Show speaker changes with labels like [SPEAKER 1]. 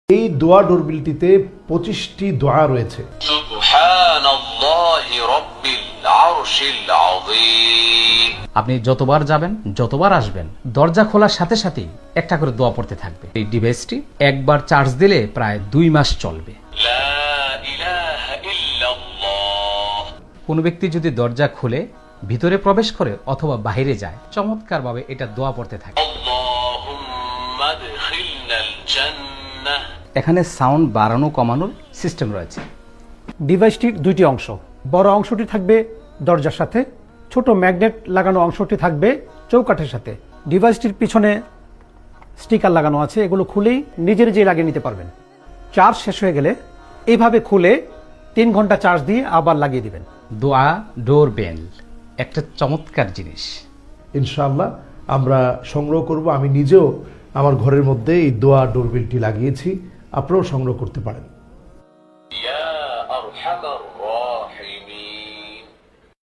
[SPEAKER 1] এই দোয়া ডোরবেলটিতে 25টি দোয়া রয়েছে।
[SPEAKER 2] সুবহানাল্লাহি রাব্বিল আরশিল আযীম।
[SPEAKER 3] আপনি যতবার যাবেন, যতবার আসবেন, দরজা খোলার সাথে সাথেই একটা করে দোয়া পড়তে থাকবে। এই ডিভাইসটি একবার চার্জ দিলে প্রায় 2 মাস চলবে।
[SPEAKER 2] লা ইলাহা ইল্লাল্লাহ।
[SPEAKER 3] কোনো ব্যক্তি যদি দরজা খুলে ভিতরে প্রবেশ করে অথবা বাইরে যায়, চমৎকারভাবে এটা দোয়া পড়তে থাকে।
[SPEAKER 2] আল্লাহুম্মা আদখিলনাল জান্নাহ।
[SPEAKER 3] এখানে সাউন্ড বাড়ানো কমানোর সিস্টেম রয়েছে।
[SPEAKER 4] ডিভাইসটির দুইটি অংশ, বড় অংশটি থাকবে দরজার সাথে, ছোট ম্যাগনেট লাগানো অংশটি থাকবে চৌকাঠের সাথে। ডিভাইসটির পিছনে স্টিকার লাগানো আছে, এগুলো খুলেই নিজের যে লাগিয়ে নিতে পারবেন। চার্জ শেষ হয়ে গেলে এইভাবে খুলে 3 ঘন্টা চার্জ দিয়ে আবার লাগিয়ে দিবেন।
[SPEAKER 3] দোয়া ডোরবেল একটা চমৎকার জিনিস।
[SPEAKER 1] ইনশাআল্লাহ আমরা সংগ্রহ করব। আমি নিজেও আমার ঘরের মধ্যে এই দোয়া ডোরবেলটি লাগিয়েছি, আপনারাও সংগ্রহ করতে পারেন।
[SPEAKER 2] ইয়া আরহামার রাহিম।